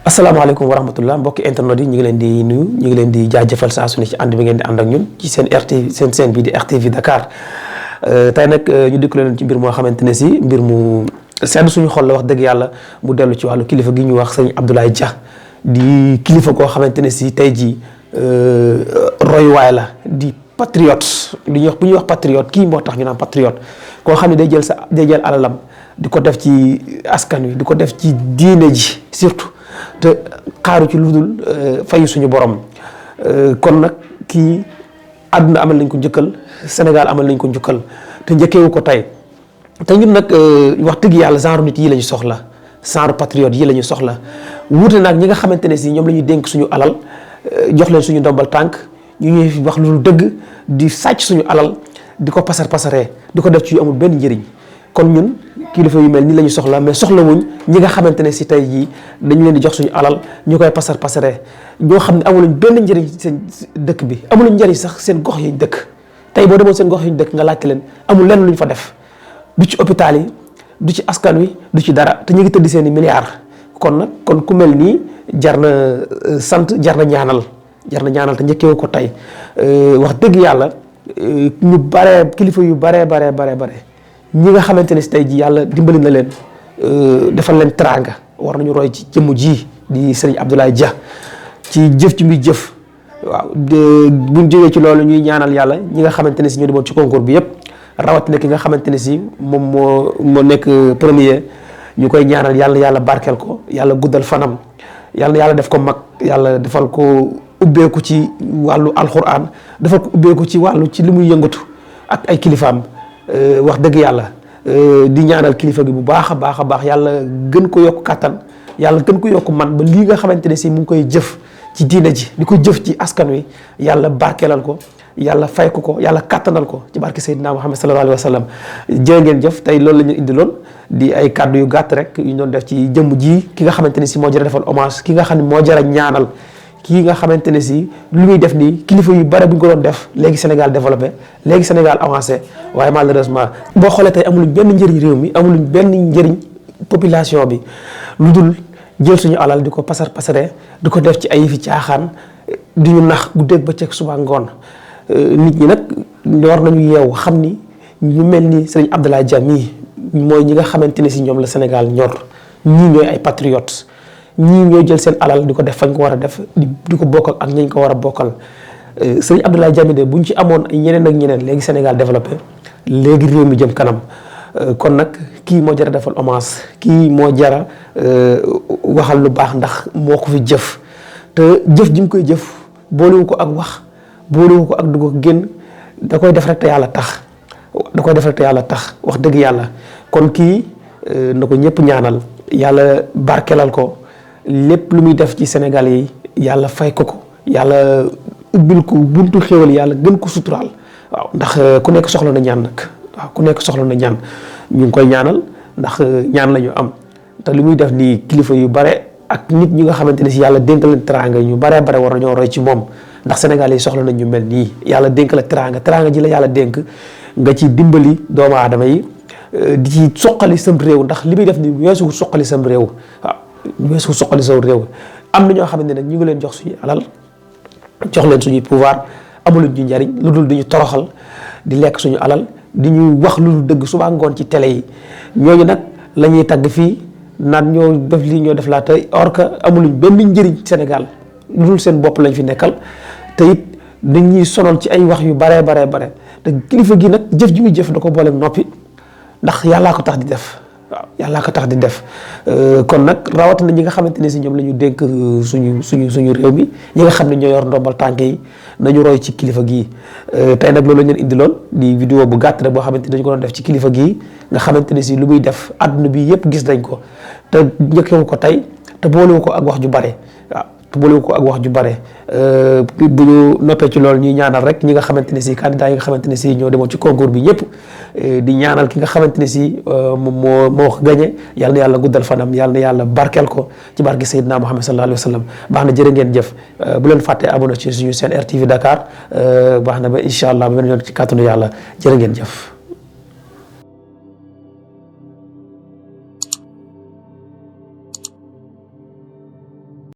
asalaamaaleykum wa rahmatullah mbokki internet yi ñu ngi leen di nuyu ñu ngi leen di jaajëfal saa su ne ci ànd bi ngeen di ànd ak ñun ci seen RTV seen chaîne bi di RTV Dakar tey nag ñu dikk leen ci mbir moo xamante ne si mbir mu sedd suñu xol la wax dëgg yàlla mu dellu ci wàllu kilifa gi ñu wax sëñ Abdoulaye Dia di kilifa koo xamante ne si tey jii royuwaay la di patriote li ñuy wax bu ñuy wax patriote kii moo tax ñu naan patriote koo xam ne day jël alalam di ko def ci askan wi di ko def ci diine ji surtout te xaaru ci lu dul fayu suñu borom kon nag kii àdduna amal nañ ko njukkal Sénégal amal nañ ko njukkal te njëkkeewu ko tey te ñun nag wax dëgg yàlla genre nit yi la ñu soxla genre patriote yi la ñu soxla wuute nag ñi nga xamante ne si ñoom la ñuy dénk suñu alal jox leen suñu ndombal tànk ñu ñuy wax lu dul dëgg di sàcc suñu alal di ko pasaree di ko def ci yu amul benn njëriñ kon ñun kilifa yu mel ni la ñu soxla mais soxla wuñ ñi nga xamante ne si tey jii dañu leen di jox suñu alal ñu koy pasaree ñoo xam ne amuluñ benn njëriñ seen dëkk bi amuluñ njëriñ sax seen gox yi ñu dëkk tey boo demoon seen gox yi ñu dëkk nga laajte leen amul lenn lu ñu fa def du ci hôpital yi du ci askan wi du ci dara te ñu ngi tëdd seen i milliards kon nag kon ku mel nii jar na sant jar na ñaanal te njëkkeewu ko tey wax dëgg yàlla ñu bare kilifa yu bare ñi nga xamante ne si tey ji yàlla dimbali na leen defal leen teraanga war nañu roy ci jëmm ji di sëriñ Abdoulaye Dia ci jëf ci muy jëf waaw buñ jógee ci loolu ñuy ñaanal yàlla ñi nga xamante ne si ñoo demoon ci concours bi yëpp rawatina ki nga xamante ne si moom moo nekk premier ñu koy ñaanal yàlla barkeel ko yàlla guddal fanam yàlla def ko mag yàlla defal ko ubbeeku ci wàllu alxuraan defal ko ubbeeku ci wàllu ci li muy yëngatu ak ay kilifaam wax dëgg yàlla di ñaanal kilifa gi bu baax a baax yàlla gën ko yokk kàttan yàlla gën ko yokk man ba lii nga xamante ne si mu ngi koy jëf ci diine ji di ko jëf ci askan wi yàlla barkeelal ko yàlla fay ko yàlla kàttanal ko ci barke Seydina Muhammad sallallahu alayhi wa sallam jërë ngeen jëf tey loolu la ñu indiloon di ay kàddu yu gàtt rek yu ñu doon def ci jëmm ji ki nga xamante ne si moo jara defal hommage ki nga xam ne moo jara ñaanal kii nga xamante ne si lu muy def nii kilifa yu bare bu ñu ko doon def léegi Sénégal développé léegi Sénégal avancé waaye malheureusement boo xoolee tey amuluñ benn njëriñ réew mi amuluñ benn njëriñ population bi lu dul jël suñu alal di ko pasare di ko def ci ay fi caaxaan di ñu nax guddeeg bëccëg suba ngoon nit ñi nag war nañu yeewu xam ni ñu mel ni sëriñ Abdoulaye Dia mii mooy ñi nga xamante ne si ñoom la Sénégal ñor ñii ñooy ay patriotes ñii ñoo jël seen alal di ko def fañ ko war a def di ko bokkal ak ñañ ko war a bokkal sëriñ Abdoulaye Dia de buñ ci amoon ay ñeneen ak ñeneen léegi Sénégal développé léegi réew mi jëm kanam kon nag kii moo jara defal hommage kii moo jara waxal lu baax ndax moo ko fi jëf te jëf ji mu koy jëf boolewu ko ak wax boolewu ko ak dugg ko génn da koy def rek te yàlla tax wax dëgg yàlla kon kii na ko ñëpp ñaanal yàlla barkelal ko lépp lu muy def ci Sénégal yi yàlla fay ko yàlla ubbil ko buntu xéwal yàlla gën ko suturaal waaw ndax ku nekk soxla na ñaan nag waaw ku nekk soxla na ñaan ñu ngi koy ñaanal ndax ñaan la ñu am te li muy def nii kilifa yu bare ak nit ñi nga xamante ne si yàlla dénk leen teraanga ñu bare war nañoo roy ci moom ndax Sénégal yi soxla nañ ñu mel nii yàlla dénk la teraanga ji la yàlla dénk nga ci dimbali doomu aadama yi di ci soqali sam réew ndax li muy def ni weesu soqali sam réew waaw weesu soqali sam réew am na ñoo xamante ne nag ñu ngi leen jox suñu alal jox leen suñuy pouvoir amuluñ ñu njariñ lu dul di ñu toroxal di lekk suñu alal di ñu wax lu dul dëgg suba ngoon ci télé yi ñooñu nag la ñuy tagg fii naan ñoo def lii ñoo def laa te or que amuluñ benn njëriñ Sénégal lu dul seen bopp lañ fi nekkal te it dañuy sonal ci ay wax yu bare te kilifa gi nag jëf ji muy jëf da ko booleeg noppi ndax yàllaa ko tax di def waaw yàllaa ko tax di def kon nag rawatina ñi nga xamante ne si ñoom la ñu dénk suñu réew mi ñi nga xam ne ñoo yor ndombal tànk yi nañu roy ci kilifa gii tey nag loolu la ñu leen indiloon di vidéo bu gàtt rek boo xamante ni dañu ko doon def ci kilifa gii nga xamante ne si lu muy def àdduna bi yëpp gis nañ ko te njëkkewu ko tey te boolewu ko ak wax ju bare waaw te boolewu ko ak wax ju bare bu ñu noppee ci loolu ñuy ñaanal rek ñi nga xamante ne si candidat yi nga xamante ne si ñoo demoon ci concours bi ñëpp di ñaanal ki nga xamante ne si moom moo gagné yàlla na yàlla guddal fanam yàlla na yàlla barkeel ko ci barke Seydina Muhammad sallallahu alayhi wa sallam baax na jërë ngeen jëf bu leen fàttee abonné ci suñu seen RTV Dakar baax na ba incha allah ba beneen yoon ci kàttanu yàlla jërë ngeen jëf